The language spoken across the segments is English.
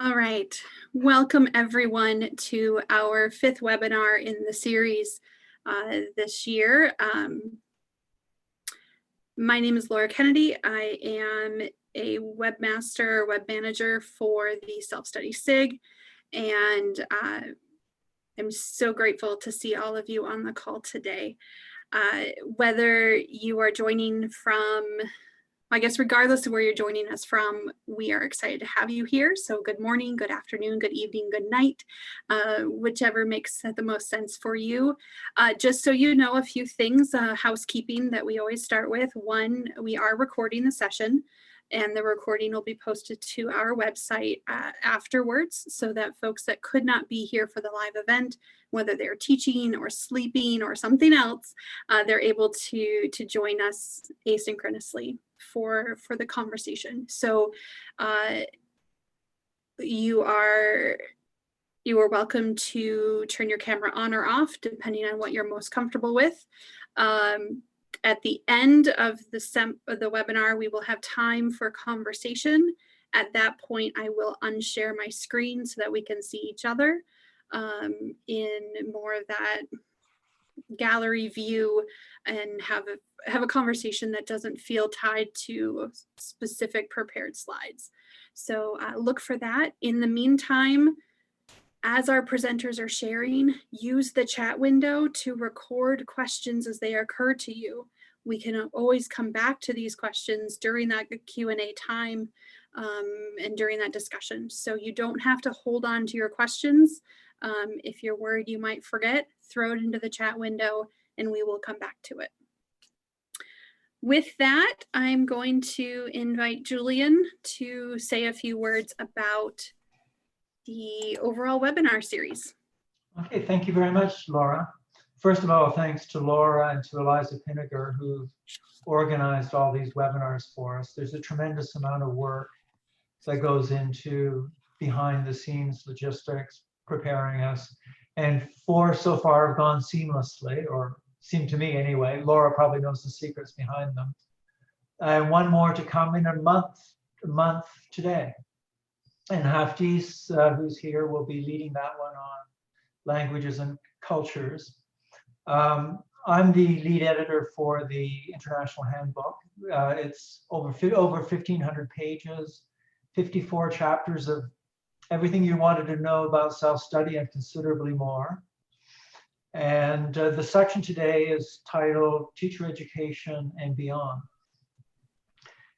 All right. Welcome everyone to our fifth webinar in the series this year. My name is Laura Kennedy. I am a webmaster, web manager for the Self-Study SIG, and I'm so grateful to see all of you on the call today. Whether you are joining from, I guess regardless of where you're joining us from, we are excited to have you here. So good morning, good afternoon, good evening, good night, whichever makes the most sense for you. Just so you know, a few things, housekeeping that we always start with. One, we are recording the session, and the recording will be posted to our website afterwards, so that folks that could not be here for the live event, whether they're teaching or sleeping or something else, they're able to join us asynchronously for the conversation. So you are welcome to turn your camera on or off, depending on what you're most comfortable with. At the end of the webinar, we will have time for conversation. At that point, I will unshare my screen so that we can see each other in more of that gallery view, and have a conversation that doesn't feel tied to specific prepared slides. So look for that. In the meantime, as our presenters are sharing, use the chat window to record questions as they occur to you. We can always come back to these questions during that Q&A time and during that discussion. So you don't have to hold on to your questions. If you're worried you might forget, throw it into the chat window and we will come back to it. With that, I'm going to invite Julian to say a few words about the overall webinar series. Okay, thank you very much, Laura. First of all, thanks to Laura and to Eliza Pinniger, who've organized all these webinars for us. There's a tremendous amount of work that goes into behind the scenes logistics, preparing us, and four so far have gone seamlessly, or seem to me anyway. Laura probably knows the secrets behind them. And one more to come in a month today. And Haftiz, who's here, will be leading that one on languages and cultures. I'm the lead editor for the International Handbook. It's over 1,500 pages, 54 chapters of everything you wanted to know about self-study and considerably more. And the section today is titled Teacher Education and Beyond.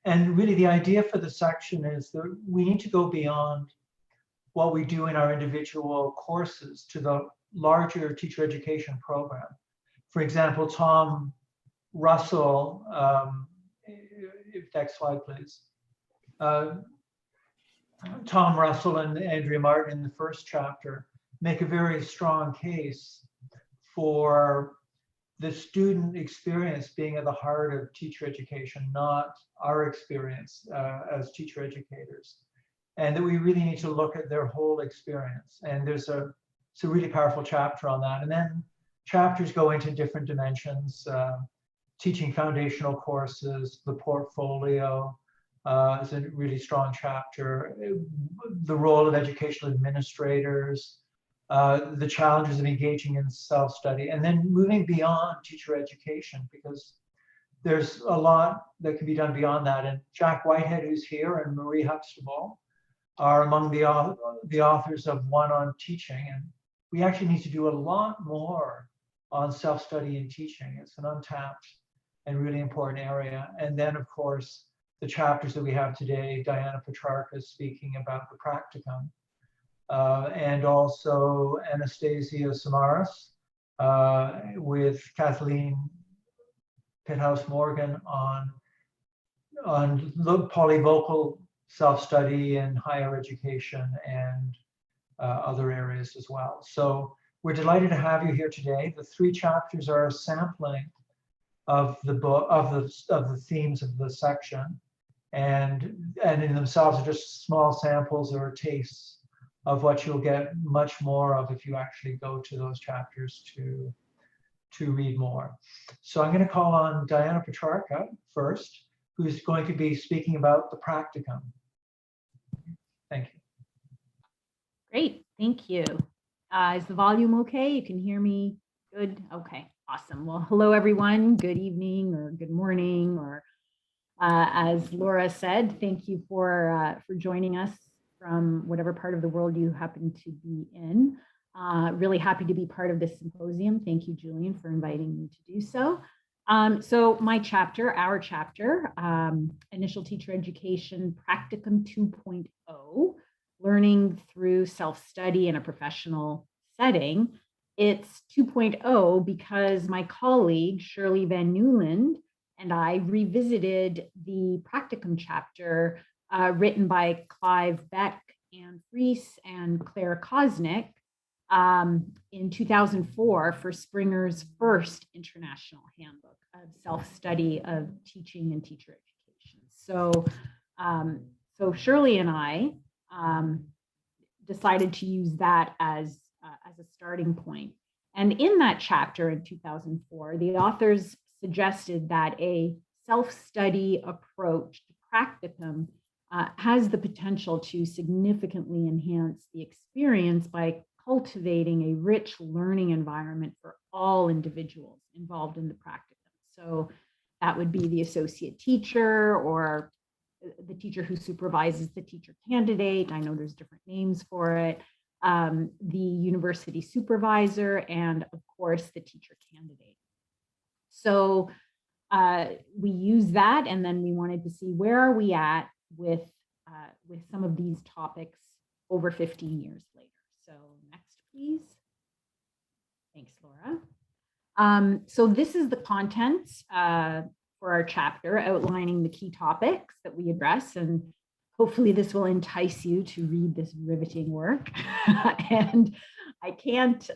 And really the idea for the section is that we need to go beyond what we do in our individual courses to the larger teacher education program. For example, Tom Russell, next slide please. Tom Russell and Andrea Martin in the first chapter make a very strong case for the student experience being at the heart of teacher education, not our experience as teacher educators. And that we really need to look at their whole experience. And it's a really powerful chapter on that. And then chapters go into different dimensions, teaching foundational courses, the portfolio is a really strong chapter, the role of educational administrators, the challenges of engaging in self-study, and then moving beyond teacher education, because there's a lot that can be done beyond that. And Jack Whitehead, who's here, and Marie Huxtable are among the authors of one on teaching. And we actually need to do a lot more on self-study and teaching. It's an untapped and really important area. And then, of course, the chapters that we have today, Diana Petrarca speaking about the practicum, and also Anastasia Samaras with Kathleen Pithouse Morgan on the polyvocal self-study in higher education and other areas as well. So we're delighted to have you here today. The three chapters are a sampling of the book, of the themes of the section, and in themselves are just small samples or tastes of what you'll get much more of if you actually go to those chapters to read more. So I'm going to call on Diana Petrarca first, who's going to be speaking about the practicum. Thank you. Great, thank you. Is the volume okay? You can hear me good? Okay, awesome. Well, hello everyone. Good evening or good morning, or as Laura said, thank you for joining us from whatever part of the world you happen to be in. Really happy to be part of this symposium. Thank you, Julian, for inviting me to do so. So my chapter, our chapter, Initial Teacher Education Practicum 2.0, Learning Through Self-Study in a Professional Setting. It's 2.0 because my colleague, Shirley Van Newland, and I revisited the practicum chapter written by Clive Beck, Anne Fries, and Claire Kosnick in 2004 for Springer's first International Handbook of Self-Study of Teaching and Teacher Education. So Shirley and I decided to use that as a starting point. And in that chapter in 2004, the authors suggested that a self-study approach to practicum has the potential to significantly enhance the experience by cultivating a rich learning environment for all individuals involved in the practicum. So that would be the associate teacher or the teacher who supervises the teacher candidate. I know there's different names for it. The university supervisor, and of course, the teacher candidate. So we use that, and then we wanted to see where are we at with some of these topics over 15 years later. So next, please. Thanks, Laura. So this is the contents for our chapter outlining the key topics that we address, and hopefully this will entice you to read this riveting work. And I can't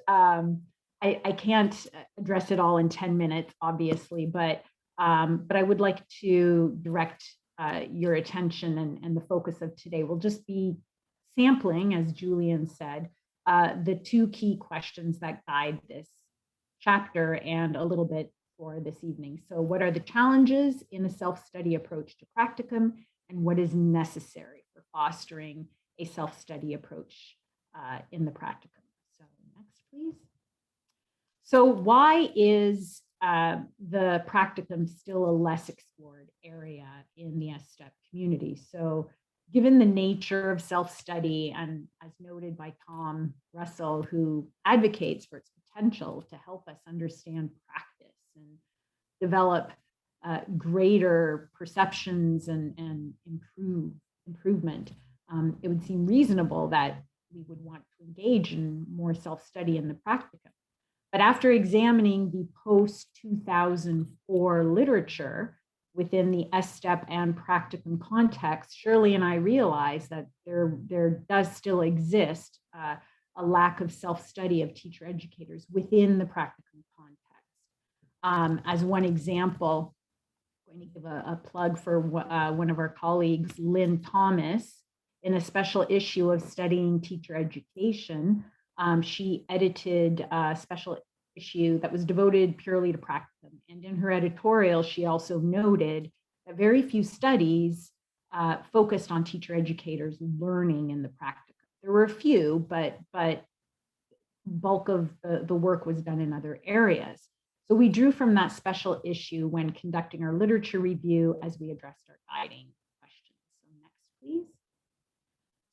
address it all in 10 minutes, obviously, but I would like to direct your attention, and the focus of today will just be sampling, as Julian said, the two key questions that guide this chapter and a little bit for this evening. So what are the challenges in a self-study approach to practicum, and what is necessary for fostering a self-study approach in the practicum? So next, please. So why is the practicum still a less explored area in the SSTEP community? So given the nature of self-study, and as noted by Tom Russell, who advocates for its potential to help us understand practice and develop greater perceptions and improvement, it would seem reasonable that we would want to engage in more self-study in the practicum. But after examining the post-2004 literature within the SSTEP and practicum context, Shirley and I realized that there does still exist a lack of self-study of teacher educators within the practicum context. As one example, I'm going to give a plug for one of our colleagues, Lynn Thomas, in a special issue of Studying Teacher Education. She edited a special issue that was devoted purely to practicum. And in her editorial, she also noted that very few studies focused on teacher educators learning in the practicum. There were a few, but bulk of the work was done in other areas. So we drew from that special issue when conducting our literature review as we addressed our guiding questions. So next, please.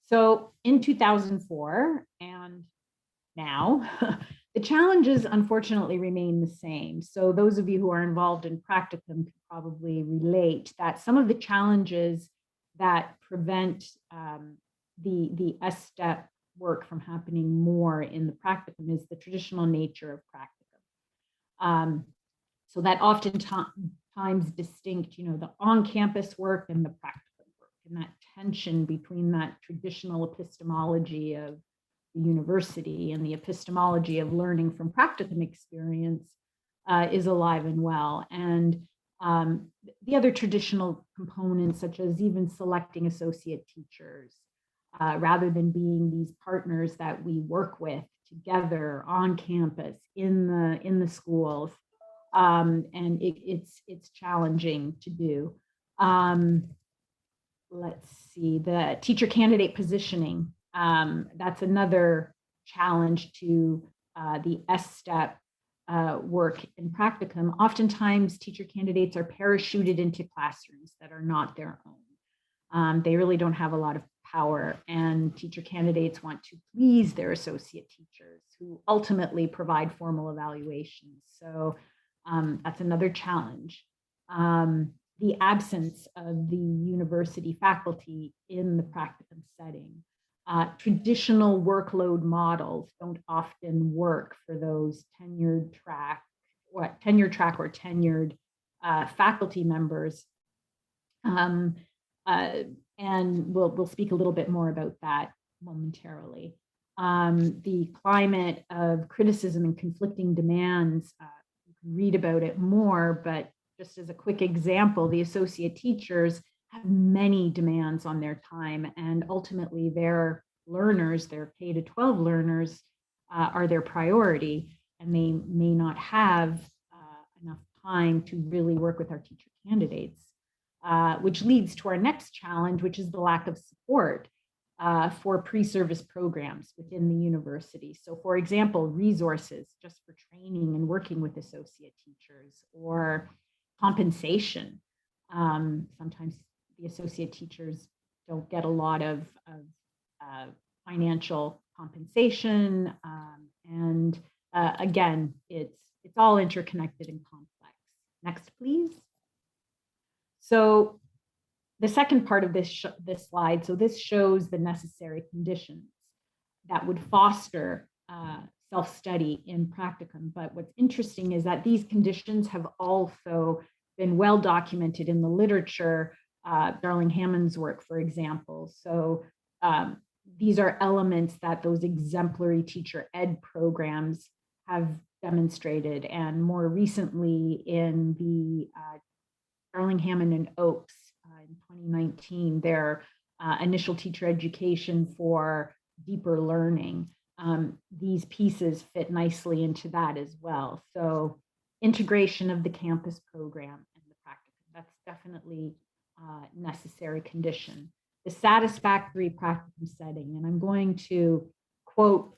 So in 2004 and now, the challenges unfortunately remain the same. So those of you who are involved in practicum can probably relate that some of the challenges that prevent the SSTEP work from happening more in the practicum is the traditional nature of practicum. So that oftentimes distinct, the on-campus work and the practicum work, and that tension between that traditional epistemology of the university and the epistemology of learning from practicum experience is alive and well. And the other traditional components, such as even selecting associate teachers, rather than being these partners that we work with together on campus in the schools, and it's challenging to do. Let's see, the teacher candidate positioning. That's another challenge to the S-STEP work in practicum. Oftentimes, teacher candidates are parachuted into classrooms that are not their own. They really don't have a lot of power, and teacher candidates want to please their associate teachers who ultimately provide formal evaluations. So that's another challenge. The absence of the university faculty in the practicum setting. Traditional workload models don't often work for those tenured track or tenured faculty members. And we'll speak a little bit more about that momentarily. The climate of criticism and conflicting demands, you can read about it more, but just as a quick example, the associate teachers have many demands on their time, and ultimately their learners, their K-12 learners, are their priority, and they may not have enough time to really work with our teacher candidates. Which leads to our next challenge, which is the lack of support for pre-service programs within the university. So for example, resources just for training and working with associate teachers, or compensation. Sometimes the associate teachers don't get a lot of financial compensation. And again, it's all interconnected and complex. Next, please. So the second part of this slide, so this shows the necessary conditions that would foster self-study in practicum. But what's interesting is that these conditions have also been well documented in the literature, Darling Hammond's work, for example. So these are elements that those exemplary teacher ed programs have demonstrated, and more recently in the Darling Hammond and Oakes in 2019, their initial teacher education for deeper learning. These pieces fit nicely into that as well. So integration of the campus program and the practicum, that's definitely a necessary condition. The satisfactory practicum setting, and I'm going to quote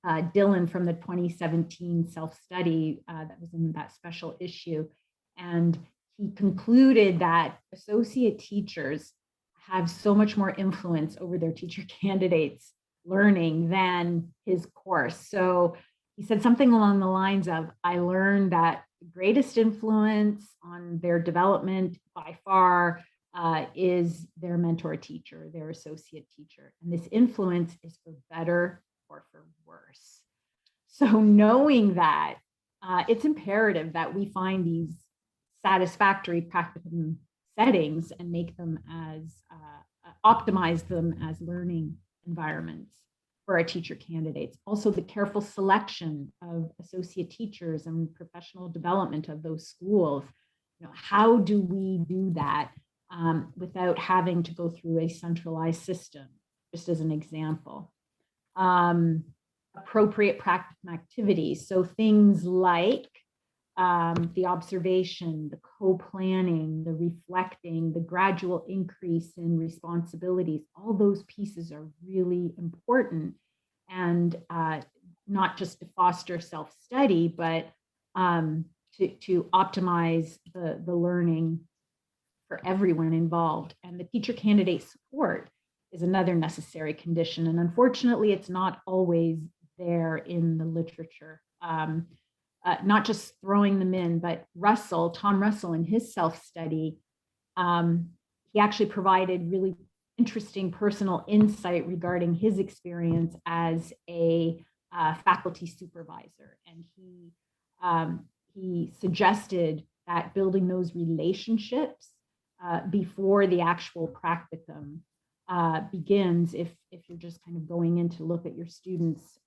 Dylan from the 2017 self-study that was in that special issue. And he concluded that associate teachers have so much more influence over their teacher candidates' learning than his course. So he said something along the lines of, I learned that the greatest influence on their development by far is their mentor teacher, their associate teacher. And this influence is for better or for worse. So knowing that, it's imperative that we find these satisfactory practicum settings and make them as, optimize them as learning environments for our teacher candidates. Also, the careful selection of associate teachers and professional development of those schools. You know, how do we do that without having to go through a centralized system, just as an example. Appropriate practicum activities. So things like the observation, the co-planning, the reflecting, the gradual increase in responsibilities, all those pieces are really important, and not just to foster self-study, but to optimize the learning for everyone involved. And the teacher candidate support is another necessary condition. And unfortunately, it's not always there in the literature. Not just throwing them in, but Tom Russell, in his self-study, he actually provided really interesting personal insight regarding his experience as a faculty supervisor. And he suggested that building those relationships before the actual practicum begins, if you're just kind of going in to look at your students,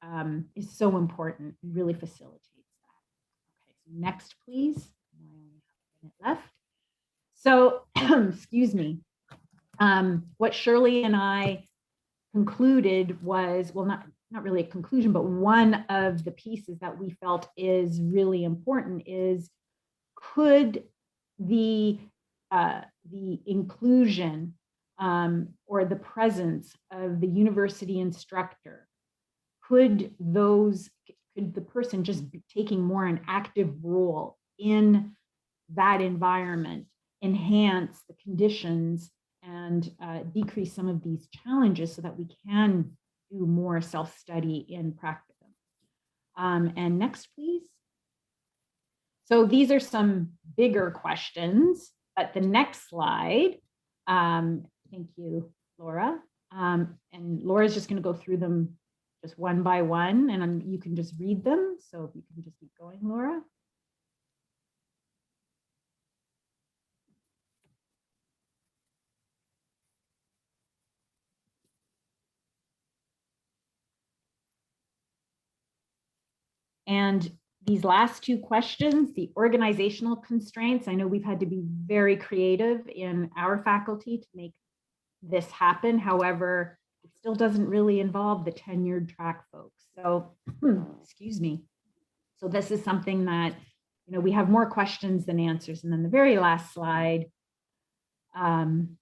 is so important and really facilitates that. Okay, so next, please. I only have a minute left. So, excuse me. What Shirley and I concluded was, well, not really a conclusion, but one of the pieces that we felt is really important is, could the inclusion or the presence of the university instructor, could the person just be taking more an active role in that environment enhance the conditions and decrease some of these challenges so that we can do more self-study in practicum? And next, please. So these are some bigger questions, but the next slide, thank you, Laura. And Laura's just going to go through them just one by one, and you can just read them. So if you can just keep going, Laura. And these last two questions, the organizational constraints, I know we've had to be very creative in our faculty to make this happen. However, it still doesn't really involve the tenured track folks. So, excuse me. So this is something that, you know, we have more questions than answers. And then the very last slide, when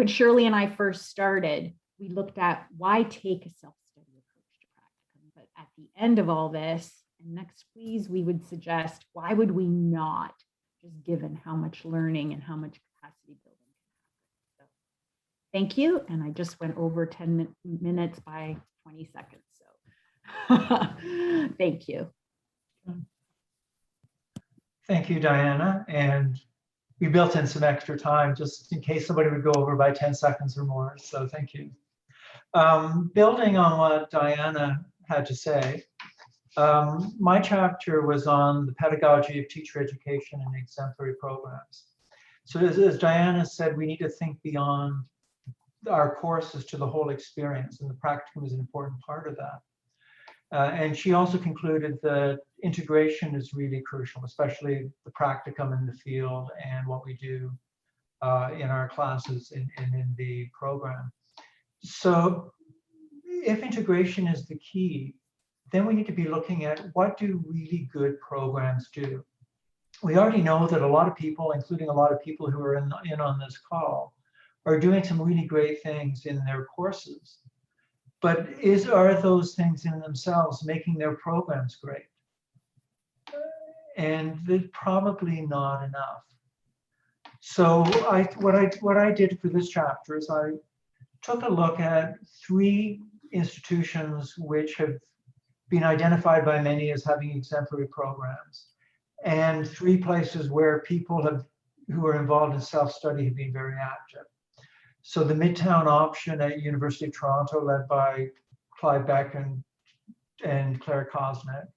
Shirley and I first started, we looked at why take a self-study approach to practicum. But at the end of all this, and next please, we would suggest, why would we not, just given how much learning and how much capacity building can happen? So thank you. And I just went over 10 minutes by 20 seconds. So thank you. Thank you, Diana. And we built in some extra time just in case somebody would go over by 10 seconds or more. So thank you. Building on what Diana had to say, my chapter was on the pedagogy of teacher education and exemplary programs. So as Diana said, we need to think beyond our courses to the whole experience, and the practicum is an important part of that. And she also concluded that integration is really crucial, especially the practicum in the field and what we do in our classes and in the program. So if integration is the key, then we need to be looking at what do really good programs do. We already know that a lot of people, including a lot of people who are in on this call, are doing some really great things in their courses. But are those things in themselves making their programs great? And they're probably not enough. So what I did for this chapter is I took a look at 3 institutions which have been identified by many as having exemplary programs, and 3 places where people who are involved in self-study have been very active. So the Midtown option at University of Toronto, led by Clive Beck and Claire Kosnick,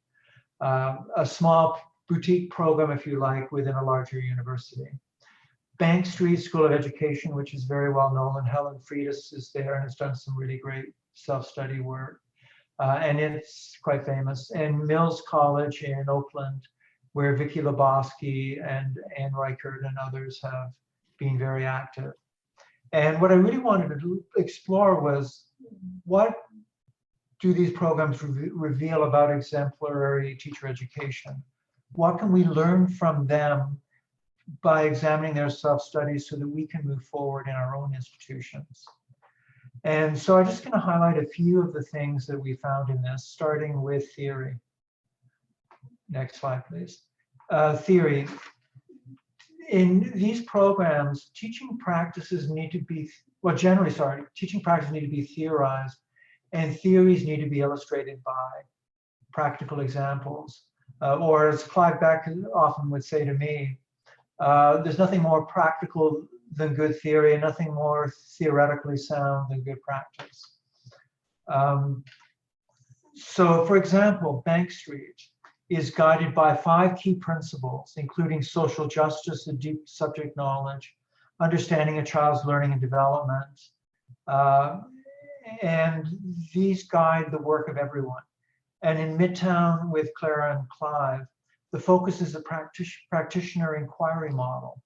a small boutique program, if you like, within a larger university. Bank Street School of Education, which is very well known, and Helen Freitas is there and has done some really great self-study work. And it's quite famous. And Mills College in Oakland, where Vicky Lebowski and Anne Reichert and others have been very active. And what I really wanted to explore was, what do these programs reveal about exemplary teacher education? What can we learn from them by examining their self-studies so that we can move forward in our own institutions? And so I'm just going to highlight a few of the things that we found in this, starting with theory. Next slide, please. Theory. In these programs, teaching practices need to be, well, generally, sorry, teaching practices need to be theorized, and theories need to be illustrated by practical examples. Or as Clive Beck often would say to me, there's nothing more practical than good theory, and nothing more theoretically sound than good practice. So for example, Bank Street is guided by 5 key principles, including social justice and deep subject knowledge, understanding a child's learning and development. And these guide the work of everyone. And in Midtown with Clara and Clive, the focus is the practitioner inquiry model.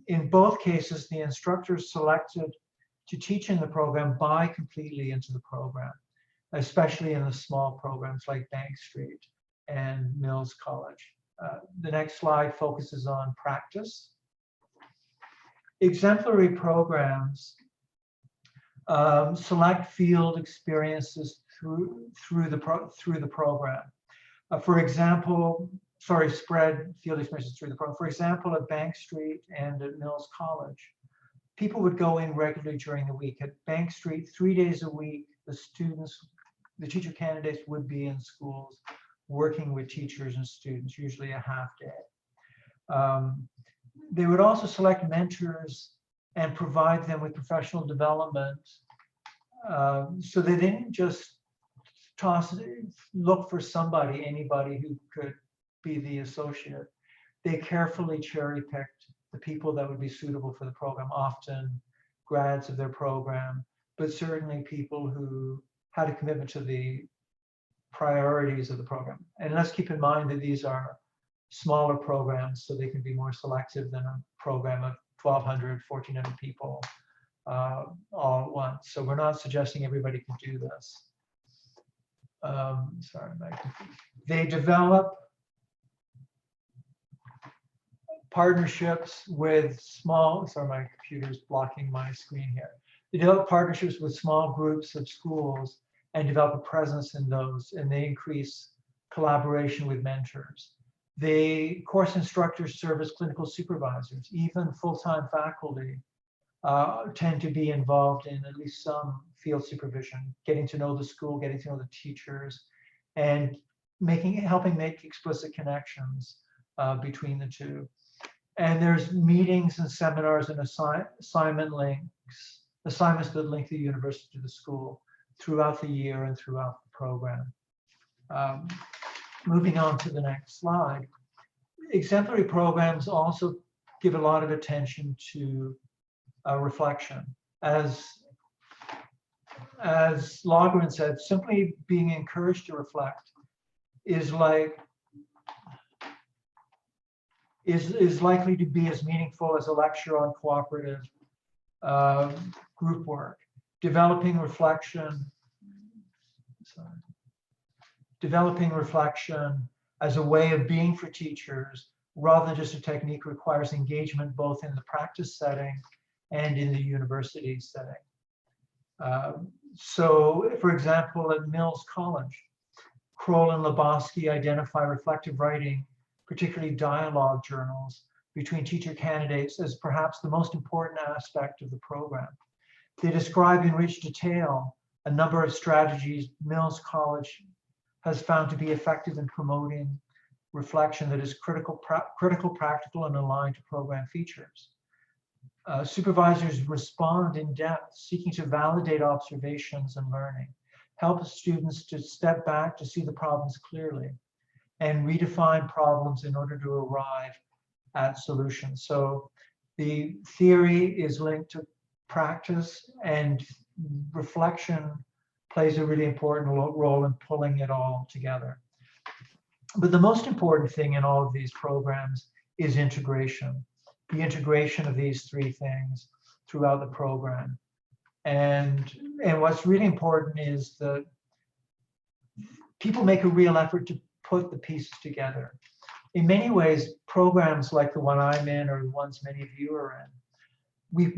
In both cases, the instructors selected to teach in the program buy completely into the program, especially in the small programs like Bank Street and Mills College. The next slide focuses on practice. Exemplary programs select field experiences through the program. For example, spread field experiences through the program. For example, at Bank Street and at Mills College, people would go in regularly during the week. At Bank Street, 3 days a week, the teacher candidates would be in schools working with teachers and students, usually a half day. They would also select mentors and provide them with professional development. So they didn't just look for anybody who could be the associate. They carefully cherry-picked the people that would be suitable for the program, often grads of their program, but certainly people who had a commitment to the priorities of the program. And let's keep in mind that these are smaller programs, so they can be more selective than a program of 1,200, 1,400 people all at once. So we're not suggesting everybody can do this. They develop partnerships with my computer's blocking my screen here. They develop partnerships with small groups of schools and develop a presence in those, and they increase collaboration with mentors. Course instructors serve as clinical supervisors. Even full-time faculty tend to be involved in at least some field supervision, getting to know the school, getting to know the teachers, and helping make explicit connections between the two. And there's meetings and seminars and assignments that link the university to the school throughout the year and throughout the program. Moving on to the next slide. Exemplary programs also give a lot of attention to reflection. As Logren said, simply being encouraged to reflect is likely to be as meaningful as a lecture on cooperative group work. Developing reflection as a way of being for teachers rather than just a technique requires engagement both in the practice setting and in the university setting. So, for example, at Mills College, Kroll and Lebowski identify reflective writing, particularly dialogue journals, between teacher candidates as perhaps the most important aspect of the program. They describe in rich detail a number of strategies Mills College has found to be effective in promoting reflection that is critical, practical, and aligned to program features. Supervisors respond in depth, seeking to validate observations and learning, help students to step back to see the problems clearly, and redefine problems in order to arrive at solutions. So the theory is linked to practice, and reflection plays a really important role in pulling it all together. But the most important thing in all of these programs is integration, the integration of these three things throughout the program. And what's really important is that people make a real effort to put the pieces together. In many ways, programs like the one I'm in or the ones many of you are in,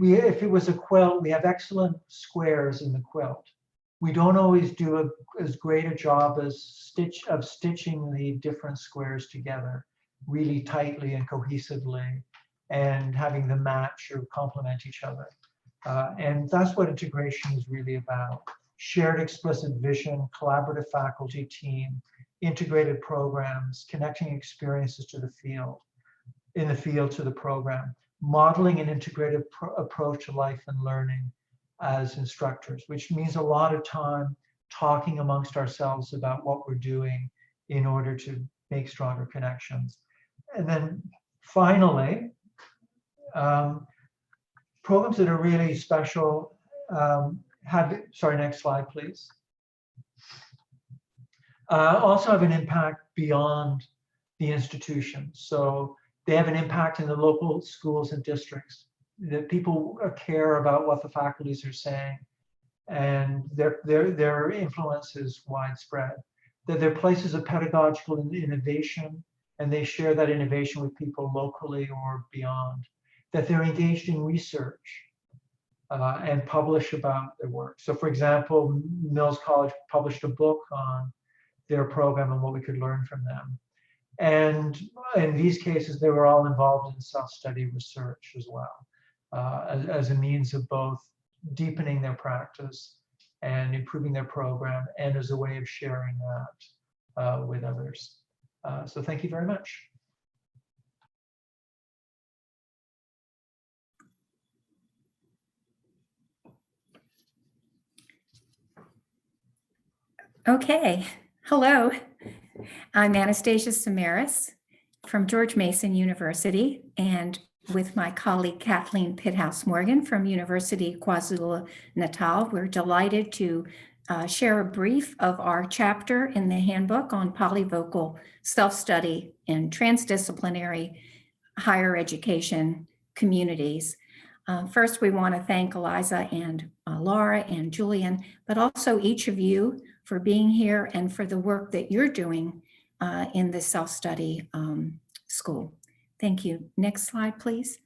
if it was a quilt, we have excellent squares in the quilt. We don't always do as great a job as stitching the different squares together really tightly and cohesively and having them match or complement each other. And that's what integration is really about. Shared explicit vision, collaborative faculty team, integrated programs, connecting experiences to the field, in the field to the program, modeling an integrated approach to life and learning as instructors, which means a lot of time talking amongst ourselves about what we're doing in order to make stronger connections. And then finally, programs that are really special next slide, please. Also have an impact beyond the institution. So they have an impact in the local schools and districts. That people care about what the faculties are saying, and their influence is widespread. That they're places of pedagogical innovation, and they share that innovation with people locally or beyond. that they're engaged in research and publish about their work. So for example, Mills College published a book on their program and what we could learn from them. And in these cases, they were all involved in self-study research as well, as a means of both deepening their practice and improving their program, and as a way of sharing that with others. So thank you very much. Okay, hello. I'm Anastasia Samaras from George Mason University, and with my colleague Kathleen Pithouse Morgan from University KwaZulu-Natal, we're delighted to share a brief of our chapter in the handbook on polyvocal self-study in transdisciplinary higher education communities. First, we want to thank Eliza and Laura and Julian, but also each of you for being here and for the work that you're doing in the self-study school. Thank you. Next slide, please.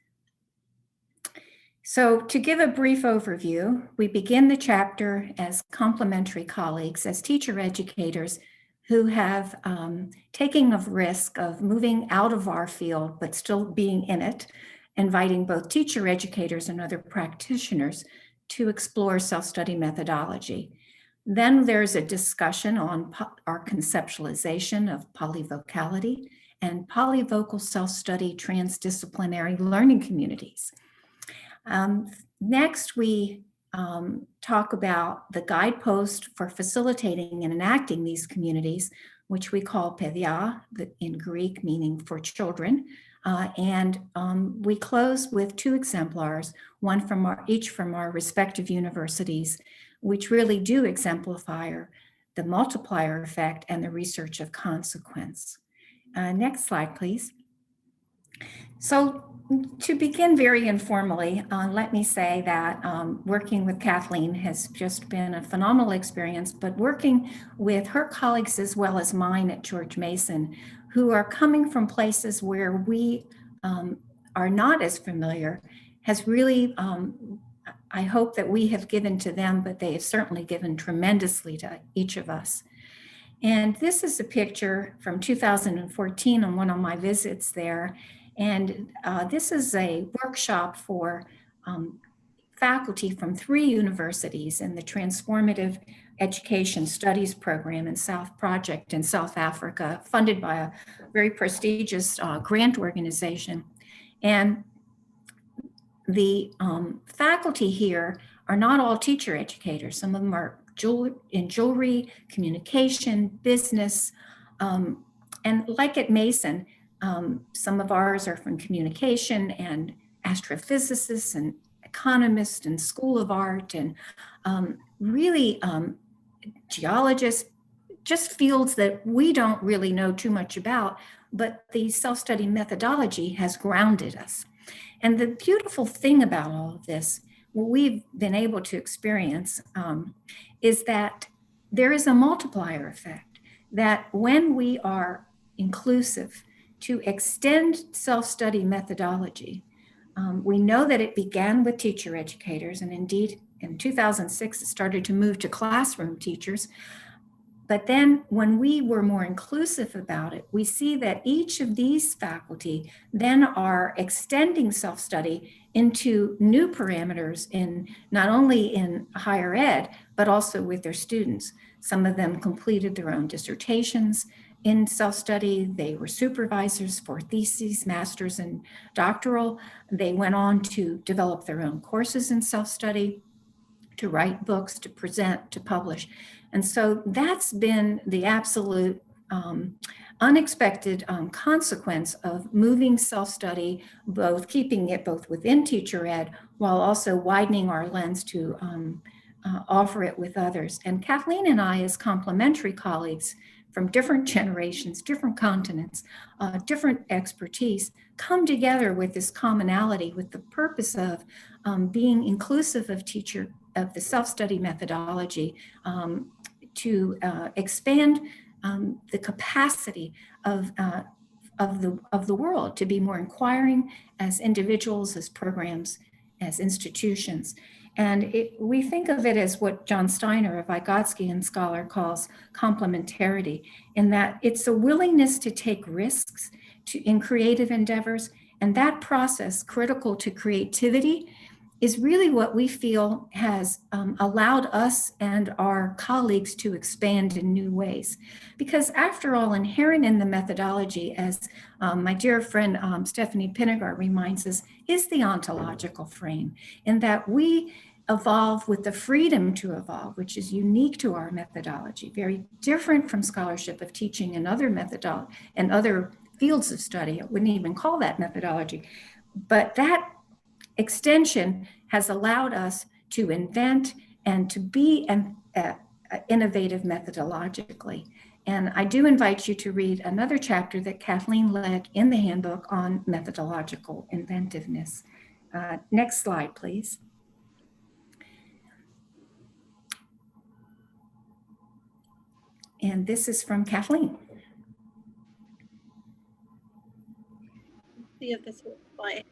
So to give a brief overview, we begin the chapter as complementary colleagues, as teacher educators who have taken a risk of moving out of our field, but still being in it, inviting both teacher educators and other practitioners to explore self-study methodology. Then there's a discussion on our conceptualization of polyvocality and polyvocal self-study transdisciplinary learning communities. Next, we talk about the guidepost for facilitating and enacting these communities, which we call pedia, in Greek meaning for children. We close with 2 exemplars, one from each from our respective universities, which really do exemplify the multiplier effect and the research of consequence. Next slide, please. So to begin very informally, let me say that working with Kathleen has just been a phenomenal experience, but working with her colleagues as well as mine at George Mason, who are coming from places where we are not as familiar, has really, I hope that we have given to them, but they have certainly given tremendously to each of us. And this is a picture from 2014 on one of my visits there. And this is a workshop for faculty from 3 universities in the Transformative Education Studies Program in South Project in South Africa, funded by a very prestigious grant organization. And the faculty here are not all teacher educators. Some of them are in jewelry, communication, business, and like at Mason, some of ours are from communication and astrophysicists and economists and School of Art and really geologists, just fields that we don't really know too much about, but the self-study methodology has grounded us. And the beautiful thing about all of this, what we've been able to experience is that there is a multiplier effect, that when we are inclusive to extend self-study methodology, we know that it began with teacher educators, and indeed in 2006 it started to move to classroom teachers. But then when we were more inclusive about it, we see that each of these faculty then are extending self-study into new parameters in not only in higher ed, but also with their students. Some of them completed their own dissertations in self-study. They were supervisors for theses, masters, and doctoral. They went on to develop their own courses in self-study, to write books, to present, to publish. And so that's been the absolute unexpected consequence of moving self-study, both keeping it both within teacher ed, while also widening our lens to offer it with others. And Kathleen and I, as complementary colleagues from different generations, different continents, different expertise, come together with this commonality, with the purpose of being inclusive of the self-study methodology to expand the capacity of of the world, to be more inquiring as individuals, as programs, as institutions. And we think of it as what John Steiner, a Vygotskian scholar, calls complementarity, in that it's a willingness to take risks in creative endeavors. And that process, critical to creativity, is really what we feel has allowed us and our colleagues to expand in new ways. Because after all, inherent in the methodology, as my dear friend Stephanie Pinegar reminds us, is the ontological frame, in that we evolve with the freedom to evolve, which is unique to our methodology, very different from scholarship of teaching and other methodology and other fields of study. I wouldn't even call that methodology. But that extension has allowed us to invent and to be innovative methodologically. And I do invite you to read another chapter that Kathleen led in the handbook on methodological inventiveness. Next slide, please. And this is from Kathleen. See if this will play.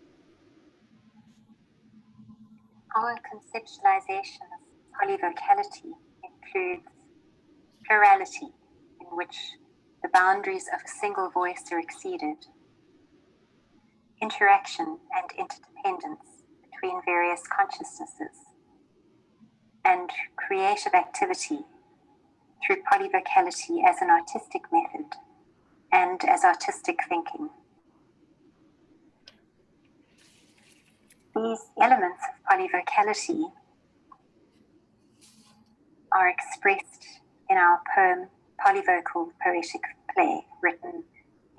Our conceptualization of polyvocality includes plurality, in which the boundaries of a single voice are exceeded, interaction and interdependence between various consciousnesses, and creative activity through polyvocality as an artistic method and as artistic thinking. These elements of polyvocality are expressed in our poem Polyvocal Poetic Play, written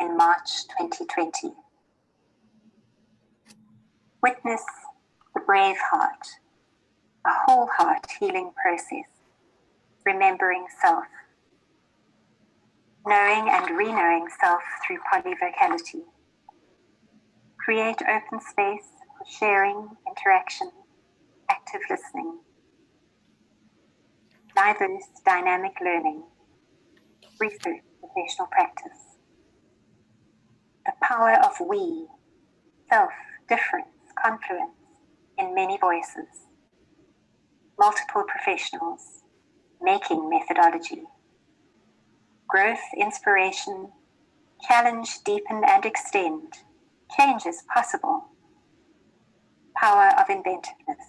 in March 2020. Witness the brave heart, a whole heart healing process, remembering self, knowing and re-knowing self through polyvocality. Create open space for sharing, interaction, active listening. Diverse dynamic learning, research, professional practice. The power of we, self, difference, confluence in many voices. Multiple professionals, making methodology. Growth, inspiration, challenge, deepen and extend. Change is possible. Power of inventiveness.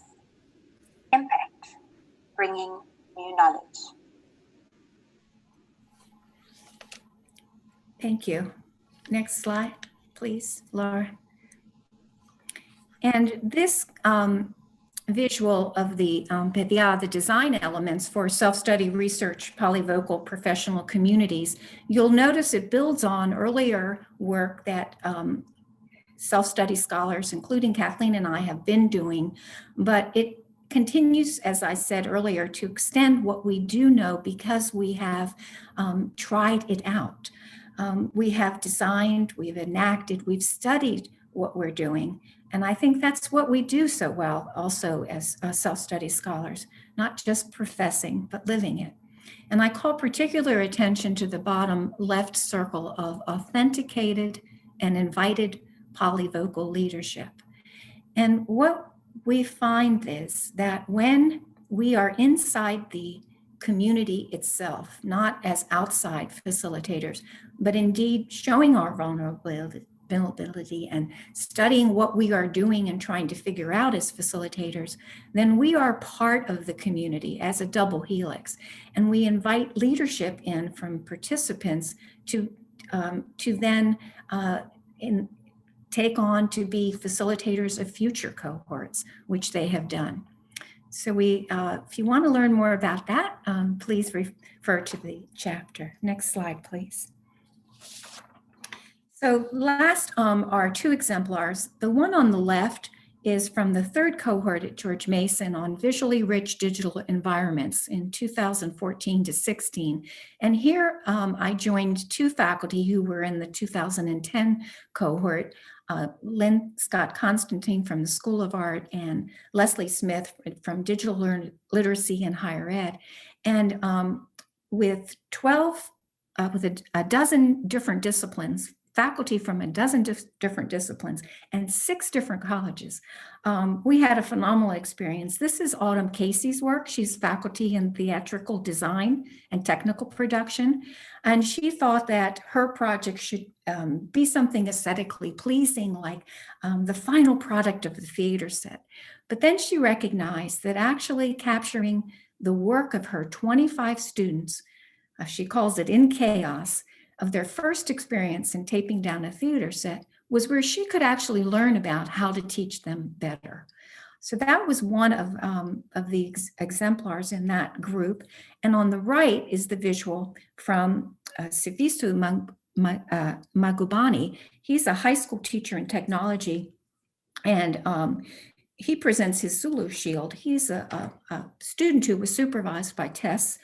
Impact, bringing new knowledge. Thank you. Next slide, please, Laura. And this visual of the PEVIA, the design elements for self-study research, polyvocal professional communities, you'll notice it builds on earlier work that self-study scholars, including Kathleen and I, have been doing, but it continues, as I said earlier, to extend what we do know because we have tried it out. We have designed, we've enacted, we've studied what we're doing. And I think that's what we do so well also as self-study scholars, not just professing, but living it. And I call particular attention to the bottom left circle of authenticated and invited polyvocal leadership. And what we find is that when we are inside the community itself, not as outside facilitators, but indeed showing our vulnerability and studying what we are doing and trying to figure out as facilitators, then we are part of the community as a double helix. And we invite leadership in from participants to then take on to be facilitators of future cohorts, which they have done. So if you want to learn more about that, please refer to the chapter. Next slide, please. So last are two exemplars. The one on the left is from the third cohort at George Mason on visually rich digital environments in 2014 to 16. And here I joined two faculty who were in the 2010 cohort, Lynn Scott Constantine from the School of Art and Leslie Smith from Digital Literacy and Higher Ed. And with a dozen different disciplines faculty from a dozen different disciplines and 6 different colleges. We had a phenomenal experience. This is Autumn Casey's work. She's faculty in theatrical design and technical production. And she thought that her project should be something aesthetically pleasing, like the final product of the theater set. But then she recognized that actually capturing the work of her 25 students, she calls it in chaos, of their first experience in taping down a theater set, was where she could actually learn about how to teach them better. So that was one of the exemplars in that group. And on the right is the visual from Sivisu Magubani. He's a high school teacher in technology, and he presents his Zulu shield. He's a student who was supervised by TESS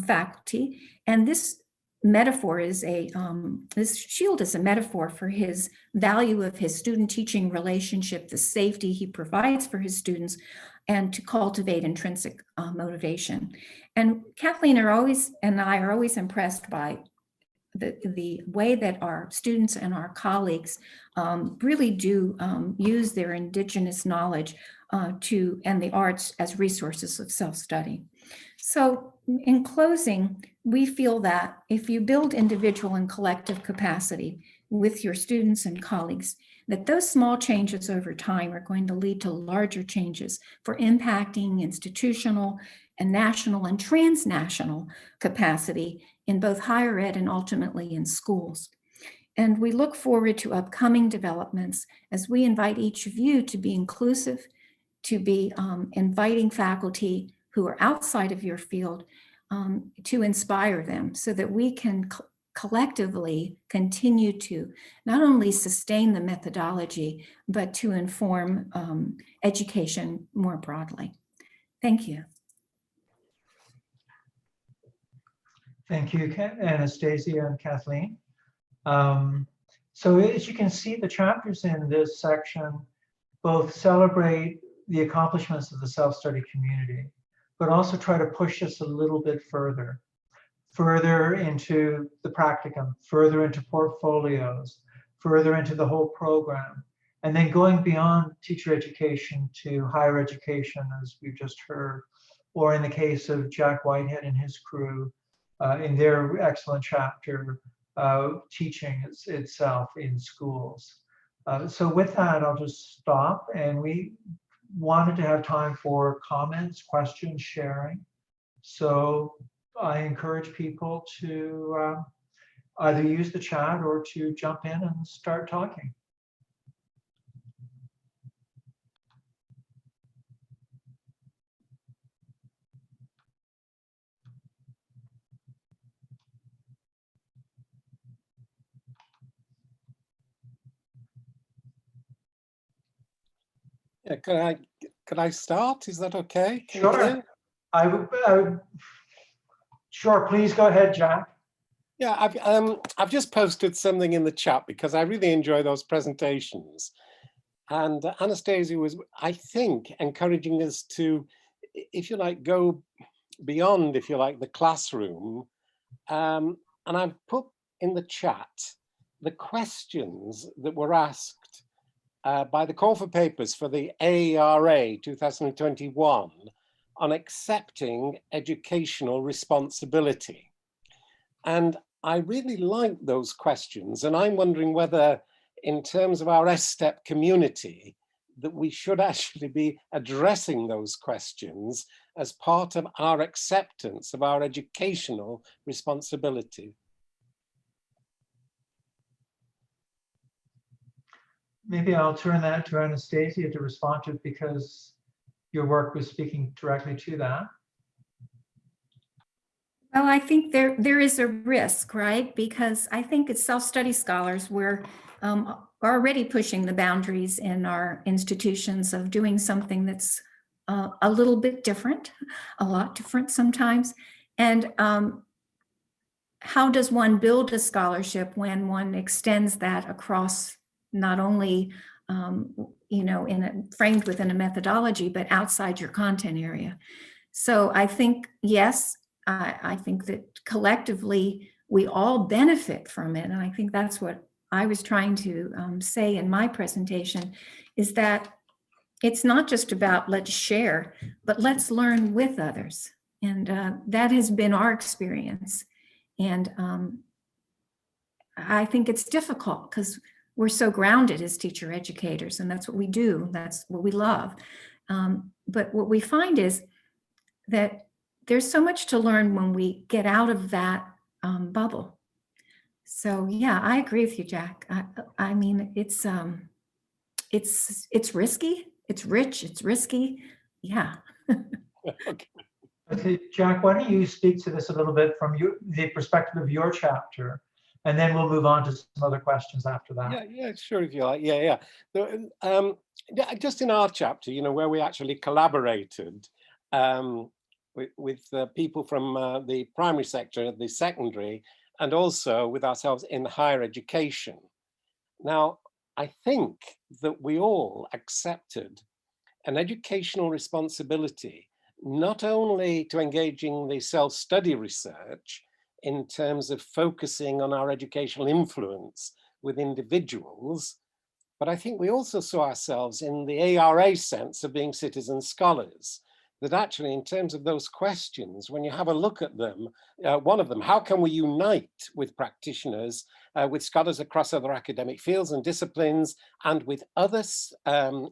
faculty, and this metaphor is this shield is a metaphor for his value of his student-teaching relationship, the safety he provides for his students, and to cultivate intrinsic motivation. And Kathleen and I are always impressed by the way that our students and our colleagues really do use their indigenous knowledge and the arts as resources of self-study. So in closing, we feel that if you build individual and collective capacity with your students and colleagues, that those small changes over time are going to lead to larger changes for impacting institutional and national and transnational capacity in both higher ed and ultimately in schools. And we look forward to upcoming developments as we invite each of you to be inclusive, to be inviting faculty who are outside of your field to inspire them so that we can collectively continue to not only sustain the methodology, but to inform education more broadly. Thank you. Thank you, Anastasia and Kathleen. So as you can see, the chapters in this section both celebrate the accomplishments of the self-study community, but also try to push us a little bit further into the practicum, further into portfolios, further into the whole program, and then going beyond teacher education to higher education, as we've just heard, or in the case of Jack Whitehead and his crew, in their excellent chapter, teaching itself in schools. So with that, I'll just stop, and we wanted to have time for comments, questions, sharing. So I encourage people to either use the chat or to jump in and start talking. Yeah, could I start? Is that okay? Can you Sure. hear? I would, sure, please go ahead, Jack. Yeah, I've just posted something in the chat because I really enjoy those presentations. And Anastasia was, I think, encouraging us to, if you like, go beyond, if you like, the classroom. And I've put in the chat the questions that were asked by the call for papers for the AERA 2021 on accepting educational responsibility. And I really like those questions. And I'm wondering whether, in terms of our SSTEP community, that we should actually be addressing those questions as part of our acceptance of our educational responsibility. Maybe I'll turn that to Anastasia to respond to, because your work was speaking directly to that. Well, I think there is a risk, right? Because I think as self-study scholars, we're already pushing the boundaries in our institutions of doing something that's a little bit different, a lot different sometimes. And how does one build a scholarship when one extends that across not only framed within a methodology, but outside your content area? So I think, yes, I think that collectively we all benefit from it. And I think that's what I was trying to say in my presentation is that it's not just about let's share, but let's learn with others. And that has been our experience. And I think it's difficult because we're so grounded as teacher educators, and that's what we do. That's what we love. But what we find is that there's so much to learn when we get out of that bubble. So yeah, I agree with you, Jack. I mean, it's risky, it's rich, it's risky. Yeah. Okay. Okay, Jack, why don't you speak to this a little bit from the perspective of your chapter, and then we'll move on to some other questions after that. Yeah, sure, if you like. Yeah. Just in our chapter, where we actually collaborated with people from the primary sector, the secondary, and also with ourselves in higher education. Now, I think that we all accepted an educational responsibility, not only to engaging the self-study research in terms of focusing on our educational influence with individuals, but I think we also saw ourselves in the ARA sense of being citizen scholars, that actually in terms of those questions, when you have a look at them, one of them, how can we unite with practitioners, with scholars across other academic fields and disciplines, and with other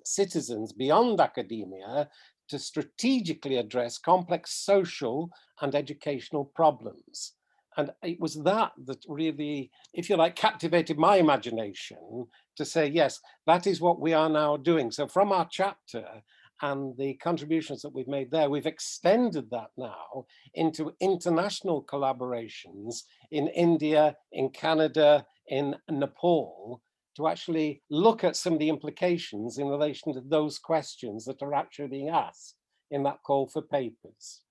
citizens beyond academia to strategically address complex social and educational problems? And it was that really, if you like, captivated my imagination to say, yes, that is what we are now doing. So from our chapter and the contributions that we've made there, we've extended that now into international collaborations in India, in Canada, in Nepal, to actually look at some of the implications in relation to those questions that are actually being asked in that call for papers.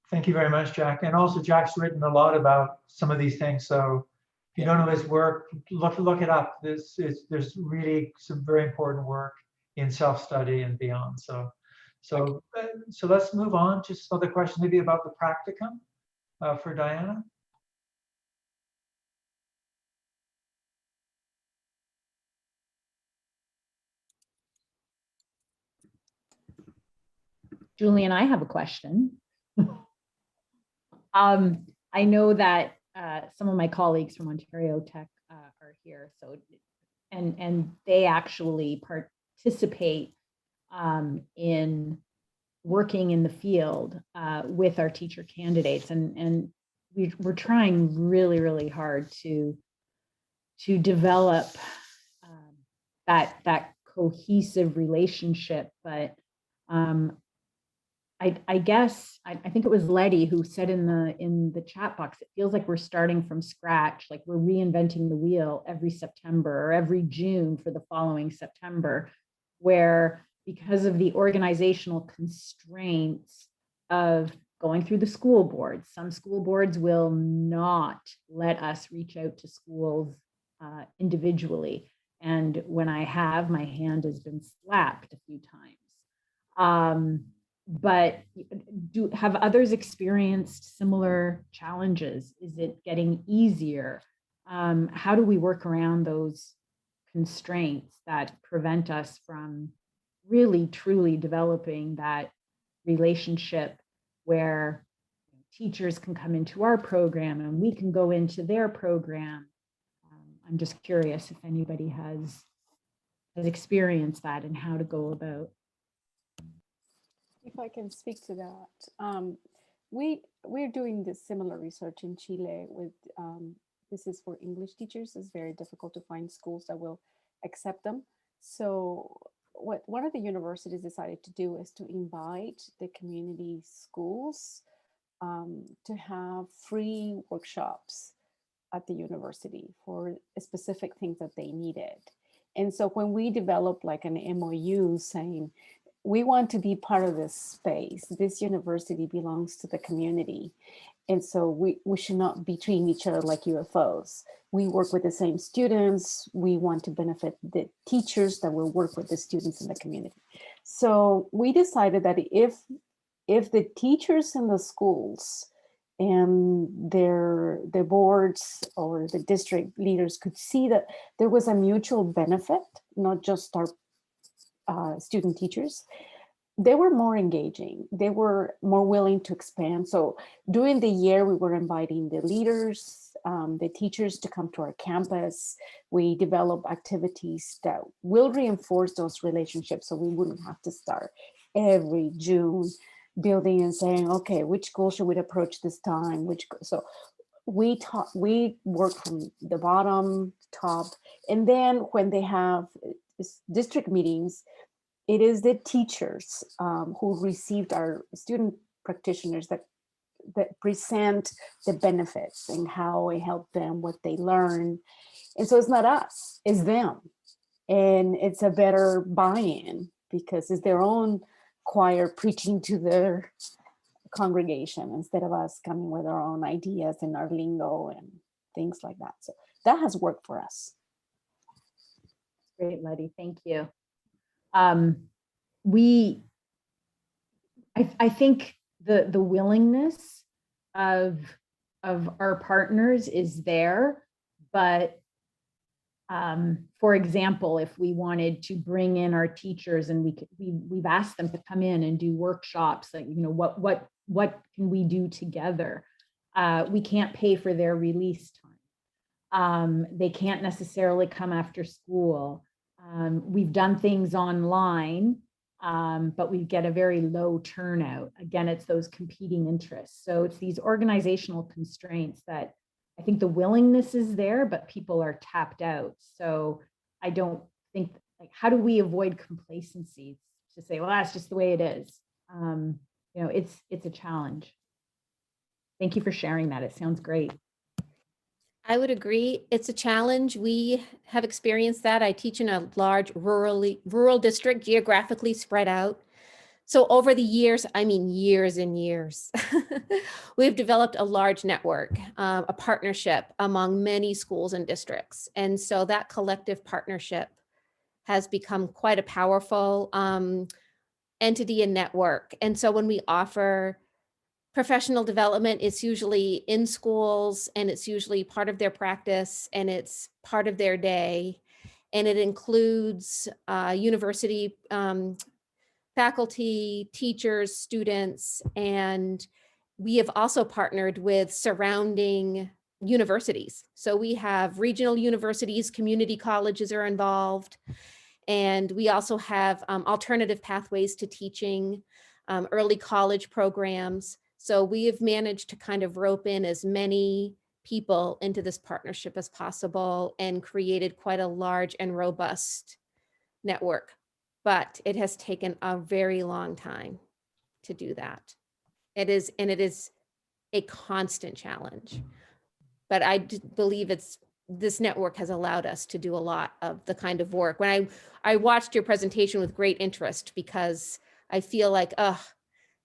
Thank you very much, Jack. And also, Jack's written a lot about some of these things. So if you don't know his work, look it up. There's really some very important work in self-study and beyond. So let's move on to some other questions, maybe about the practicum for Diana. Julian, I have a question. I know that some of my colleagues from Ontario Tech are here, so and they actually participate in working in the field with our teacher candidates, and we're trying really hard to develop that cohesive relationship, but I guess I think it was Letty who said in the chat box, it feels like we're starting from scratch, like we're reinventing the wheel every September or every June for the following September, where because of the organizational constraints of going through the school boards, some school boards will not let us reach out to schools individually. And when I have, my hand has been slapped a few times. But have others experienced similar challenges? Is it getting easier? How do we work around those constraints that prevent us from really truly developing that relationship where teachers can come into our program and we can go into their program? I'm just curious if anybody has experienced that and how to go about. If I can speak to that, we're doing this similar research in Chile with, this is for English teachers. It's very difficult to find schools that will accept them. So what one of the universities decided to do is to invite the community schools to have free workshops at the university for specific things that they needed. And so when we developed like an MOU saying, we want to be part of this space. This university belongs to the community. And so we should not be treating each other like UFOs. We work with the same students. We want to benefit the teachers that will work with the students in the community. So we decided that if the teachers in the schools and the boards or the district leaders could see that there was a mutual benefit, not just our student teachers, they were more engaging. They were more willing to expand. So during the year, we were inviting the leaders, the teachers to come to our campus. We develop activities that will reinforce those relationships so we wouldn't have to start every June building and saying, okay, which school should we approach this time? So we work from the bottom, top, and then when they have district meetings, it is the teachers who received our student practitioners that present the benefits and how it helped them, what they learn. And so it's not us, it's them. And it's a better buy-in because it's their own choir preaching to their congregation instead of us coming with our own ideas and our lingo and things like that. So that has worked for us. Great, Letty, thank you. I think the willingness of our partners is there, but for example, if we wanted to bring in our teachers and we've asked them to come in and do workshops, like, you know, what can we do together? We can't pay for their release time. They can't necessarily come after school. We've done things online, but we get a very low turnout. Again, it's those competing interests. So it's these organizational constraints that I think the willingness is there, but people are tapped out. So I don't think, like, how do we avoid complacency to say, well, that's just the way it is? You know, it's a challenge. Thank you for sharing that. It sounds great. I would agree. It's a challenge. We have experienced that. I teach in a large rural district, geographically spread out. So over the years, I mean years and years, we've developed a large network, a partnership among many schools and districts. And so that collective partnership has become quite a powerful entity and network. And so when we offer professional development, it's usually in schools and it's usually part of their practice and it's part of their day. And it includes university faculty, teachers, students, and we have also partnered with surrounding universities. So we have regional universities, community colleges are involved, and we also have alternative pathways to teaching, early college programs. So we have managed to kind of rope in as many people into this partnership as possible and created quite a large and robust network. But it has taken a very long time to do that. It is a constant challenge. But I believe this network has allowed us to do a lot of the kind of work. When I watched your presentation with great interest because I feel like,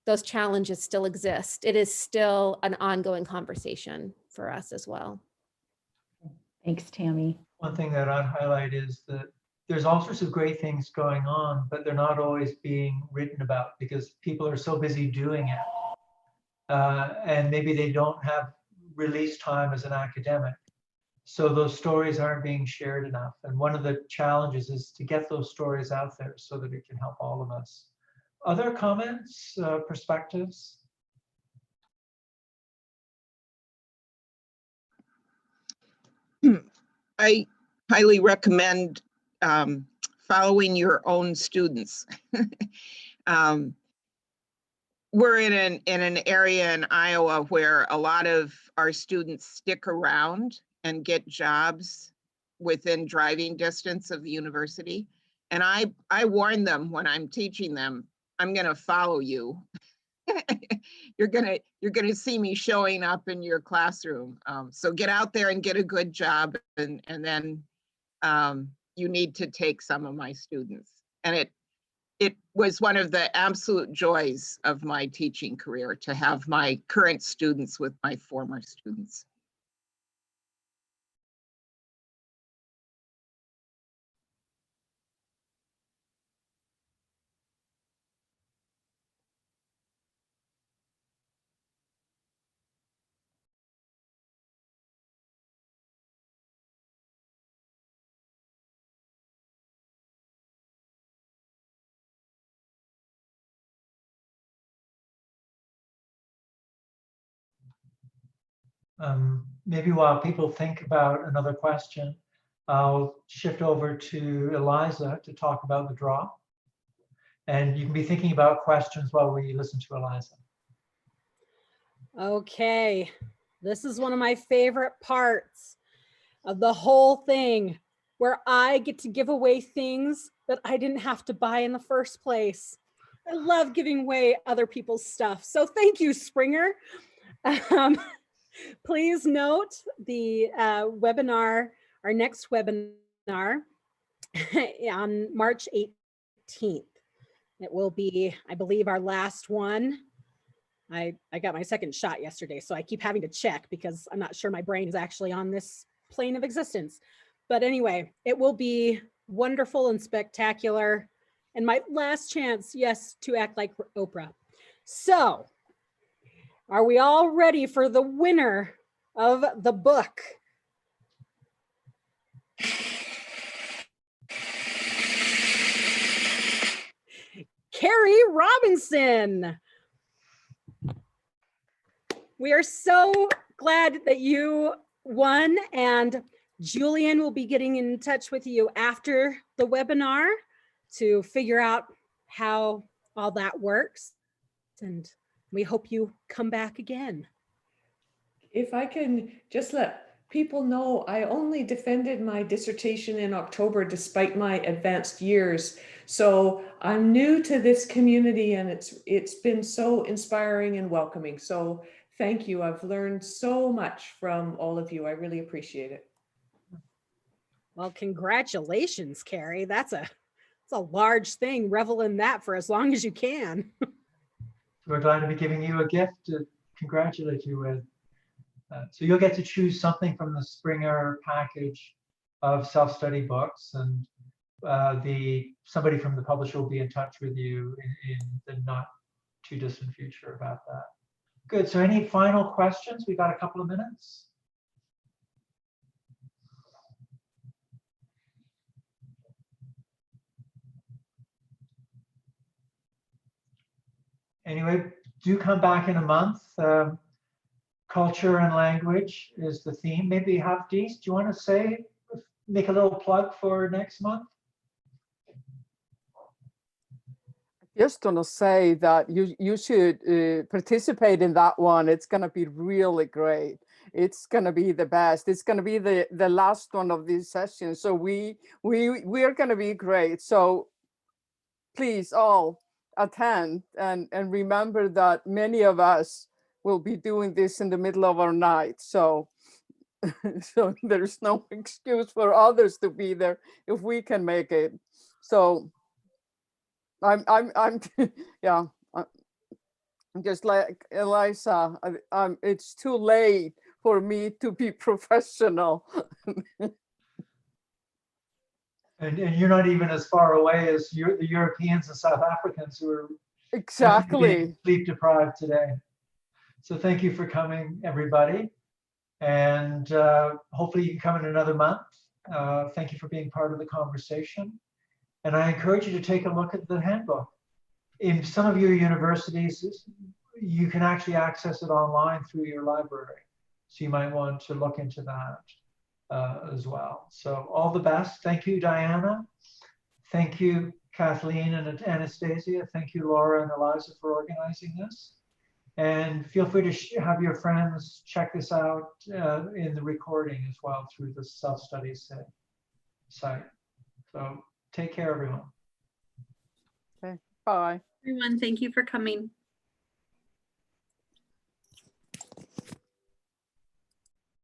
those challenges still exist. It is still an ongoing conversation for us as well. Thanks, Tammy. One thing that I'd highlight is that there's all sorts of great things going on, but they're not always being written about because people are so busy doing it. And maybe they don't have release time as an academic. So those stories aren't being shared enough. And one of the challenges is to get those stories out there so that it can help all of us. Other comments, perspectives? I highly recommend following your own students. We're in an area in Iowa where a lot of our students stick around and get jobs within driving distance of the university. And I warn them when I'm teaching them, I'm gonna follow you. You're gonna see me showing up in your classroom. So get out there and get a good job, and then you need to take some of my students. And it was one of the absolute joys of my teaching career to have my current students with my former students. Maybe while people think about another question, I'll shift over to Eliza to talk about the draw. And you can be thinking about questions while we listen to Eliza. Okay, this is one of my favorite parts of the whole thing, where I get to give away things that I didn't have to buy in the first place. I love giving away other people's stuff. So thank you, Springer. Please note the webinar, our next webinar on March 18th. It will be, I believe, our last one. I got my second shot yesterday, so I keep having to check because I'm not sure my brain is actually on this plane of existence. But anyway, it will be wonderful and spectacular. And my last chance, yes, to act like Oprah. So, are we all ready for the winner of the book? Carrie Robinson. We are so glad that you won, and Julian will be getting in touch with you after the webinar to figure out how all that works. And we hope you come back again. If I can just let people know, I only defended my dissertation in October despite my advanced years. So I'm new to this community, and it's been so inspiring and welcoming. So thank you. I've learned so much from all of you. I really appreciate it. Well, congratulations, Carrie. That's a large thing. Revel in that for as long as you can. We're glad to be giving you a gift to congratulate you with. So you'll get to choose something from the Springer package of self-study books, and somebody from the publisher will be in touch with you in the not too distant future about that. Good. So any final questions? We got a couple of minutes. Anyway, do come back in a month. Culture and language is the theme. Maybe Hafdiz, do you want to make a little plug for next month? Just want to say that you should participate in that one. It's going to be really great. It's going to be the best. It's going to be the last one of these sessions. So we are going to be great. So please all attend and remember that many of us will be doing this in the middle of our night. So so there's no excuse for others to be there if we can make it. So I'm yeah, I'm just like Eliza. It's too late for me to be professional. And you're not even as far away as the Europeans and South Africans who are exactly sleep deprived today. So thank you for coming, everybody. And hopefully you can come in another month. Thank you for being part of the conversation. And I encourage you to take a look at the handbook. In some of your universities, you can actually access it online through your library. So you might want to look into that as well. So all the best. Thank you, Diana. Thank you, Kathleen and Anastasia. Thank you, Laura and Eliza, for organizing this. And feel free to have your friends check this out in the recording as well through the self-study site. So take care, everyone. Okay, bye. Everyone, thank you for coming.